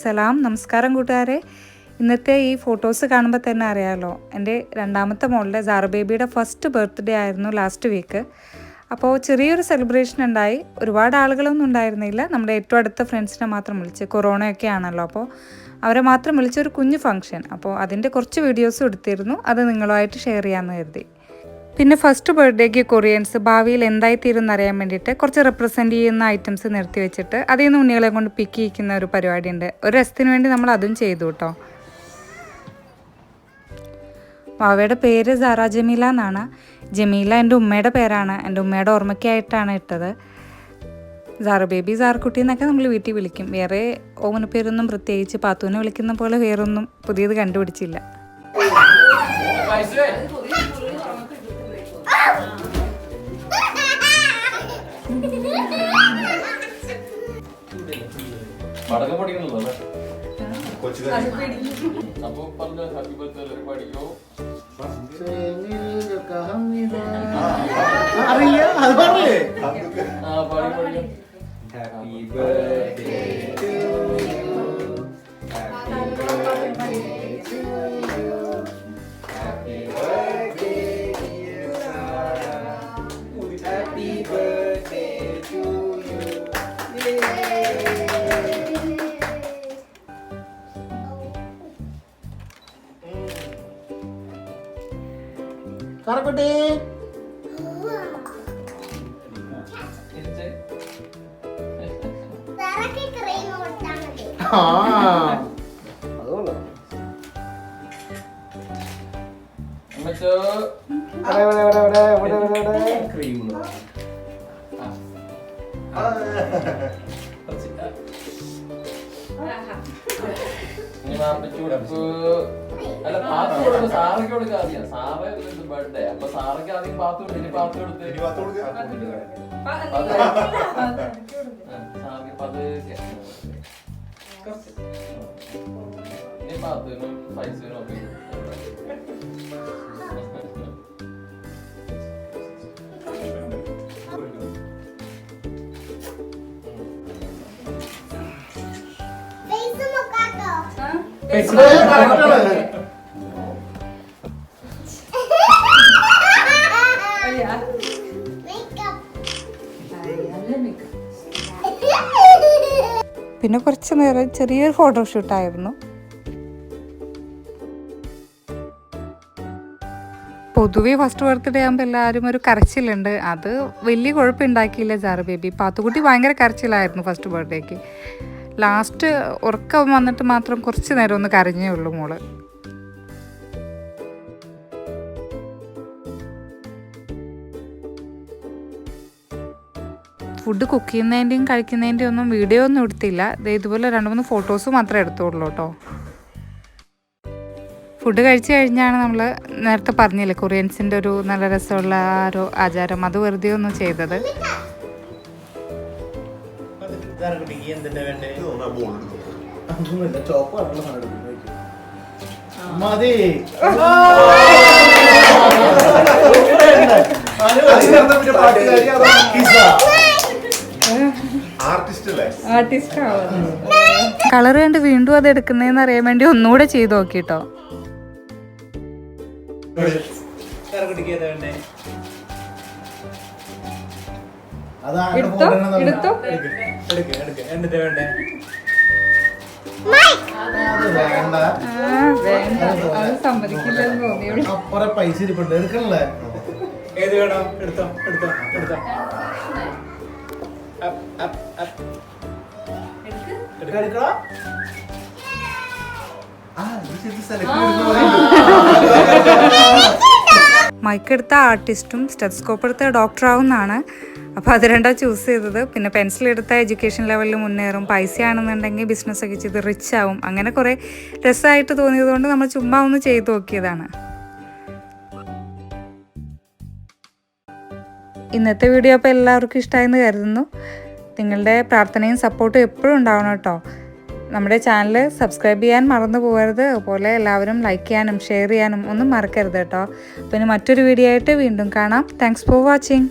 സലാം, നമസ്കാരം കൂട്ടുകാരെ. ഇന്നത്തെ ഈ ഫോട്ടോസ് കാണുമ്പോൾ തന്നെ അറിയാമല്ലോ, എൻ്റെ രണ്ടാമത്തെ മോളുടെ സാറ ബേബിയുടെ ഫസ്റ്റ് ബർത്ത്ഡേ ആയിരുന്നു ലാസ്റ്റ് വീക്ക്. അപ്പോൾ ചെറിയൊരു സെലിബ്രേഷൻ ഉണ്ടായി. ഒരുപാട് ആളുകളൊന്നും ഉണ്ടായിരുന്നില്ല. നമ്മുടെ ഏറ്റവും അടുത്ത ഫ്രണ്ട്സിനെ മാത്രം വിളിച്ച്, കൊറോണയൊക്കെ ആണല്ലോ, അപ്പോൾ അവരെ മാത്രം വിളിച്ചൊരു കുഞ്ഞു ഫംഗ്ഷൻ. അപ്പോൾ അതിൻ്റെ കുറച്ച് വീഡിയോസും എടുത്തിരുന്നു. അത് നിങ്ങളുമായിട്ട് ഷെയർ ചെയ്യാമെന്ന് കരുതി. പിന്നെ ഫസ്റ്റ് ബർത്ത്ഡേക്ക് കൊറിയൻസ് ഭാവിയിൽ എന്തായിത്തീരുമെന്ന് അറിയാൻ വേണ്ടിയിട്ട് കുറച്ച് റെപ്രസെൻറ്റ് ചെയ്യുന്ന ഐറ്റംസ് നിർത്തി വെച്ചിട്ട് അതിൽ നിന്ന് ഉണ്ണികളെ കൊണ്ട് പിക്ക് ചെയ്യിക്കുന്ന ഒരു പരിപാടിയുണ്ട്. ഒരു രസത്തിന് വേണ്ടി നമ്മൾ അതും ചെയ്തു കേട്ടോ. വാവയുടെ പേര് സാറ ജമീല എന്നാണ്. ജമീല എൻ്റെ ഉമ്മയുടെ പേരാണ്. എൻ്റെ ഉമ്മയുടെ ഓർമ്മയ്ക്കായിട്ടാണ് ഇട്ടത്. സാറ ബേബി, സാർക്കുട്ടി എന്നൊക്കെ നമ്മൾ വീട്ടിൽ വിളിക്കും. വേറെ ഓമന പേരൊന്നും പ്രത്യേകിച്ച് പാത്തൂനെ വിളിക്കുന്ന പോലെ വേറൊന്നും പുതിയത് കണ്ടുപിടിച്ചില്ല. അല്ല, പാത്ത് കൊടുക്കും. സാറയ്ക്ക് കൊടുക്കാം ആദ്യം. സാറ ബർത്ത്ഡേ അപ്പൊ സാറയ്ക്ക് ആദ്യം പാത്ത് കൊടുത്ത് പാത്ത് കൊടുത്ത് സാറയ്ക്ക് പാത്തിന് പൈസനൊക്കെ പിന്നെ കുറച്ച് നേരം ചെറിയൊരു ഫോട്ടോഷൂട്ടായിരുന്നു. പൊതുവേ ഫസ്റ്റ് ബർത്ത്ഡേ ആകുമ്പോൾ എല്ലാവരും ഒരു കരച്ചിലുണ്ട്. അത് വലിയ കുഴപ്പമുണ്ടാക്കിയില്ല സാറ ബേബി. പാത്തുക്കുട്ടി ഭയങ്കര കരച്ചിലായിരുന്നു ഫസ്റ്റ് ബർത്ത്ഡേക്ക്. ലാസ്റ്റ് ഉറക്കം വന്നിട്ട് മാത്രം കുറച്ച് നേരം ഒന്ന് കരഞ്ഞേ ഉള്ളൂ മോള്. ഫുഡ് കുക്ക് ചെയ്യുന്നതിൻ്റെയും കഴിക്കുന്നതിൻ്റെയും ഒന്നും വീഡിയോ ഒന്നും എടുത്തില്ല. ഇതുപോലെ 2-3 ഫോട്ടോസ് മാത്രമേ എടുത്തുള്ളൂ കേട്ടോ. ഫുഡ് കഴിച്ചു കഴിഞ്ഞാണ് നമ്മൾ നേരത്തെ പറഞ്ഞില്ലേ കൊറിയൻസിൻ്റെ ഒരു നല്ല രസമുള്ള ഒരു ആചാരം, അത് വെറുതെ ഒന്നും ചെയ്തത്. കളർ കണ്ട് വീണ്ടും അത് എടുക്കുന്നതെന്ന് അറിയാൻ വേണ്ടി ഒന്നുകൂടെ ചെയ്ത് നോക്കിട്ടോ. സമ്മതിക്കില്ലെന്ന് തോന്നിയുള്ളൂ. പൈസ ഇരിപ്പുണ്ട്, എടുക്കണല്ലേ? ഏത് വേണം? എടുത്തോ എടുത്തോ എടുത്തോ. മൈക്കെടുത്ത ആർട്ടിസ്റ്റും സ്റ്റെത്സ്കോപ്പ് എടുത്ത ഡോക്ടറാവുന്നതാണ്. അപ്പോൾ അത് രണ്ടാ ചൂസ് ചെയ്തത്. പിന്നെ പെൻസിൽ എടുത്ത എഡ്യൂക്കേഷൻ ലെവലിൽ മുന്നേറും, പൈസ ആണെന്നുണ്ടെങ്കിൽ ബിസിനസ്സൊക്കെ ചെയ്ത് റിച്ച് ആവും. അങ്ങനെ കുറേ രസമായിട്ട് തോന്നിയതുകൊണ്ട് നമ്മൾ ചുമ്മാ ഒന്ന് ചെയ്ത് നോക്കിയതാണ്. ഇന്നത്തെ വീഡിയോ അപ്പോൾ എല്ലാവർക്കും ഇഷ്ടമായെന്ന് കരുതുന്നു. നിങ്ങളുടെ പ്രാർത്ഥനയും സപ്പോർട്ടും എപ്പോഴും ഉണ്ടാവണം കേട്ടോ. നമ്മുടെ ചാനൽ സബ്സ്ക്രൈബ് ചെയ്യാൻ മറന്നു പോകരുത്. അതുപോലെ എല്ലാവരും ലൈക്ക് ചെയ്യാനും ഷെയർ ചെയ്യാനും ഒന്നും മറക്കരുത് കേട്ടോ. പിന്നെ മറ്റൊരു വീഡിയോ ആയിട്ട് വീണ്ടും കാണാം. Thanks for watching.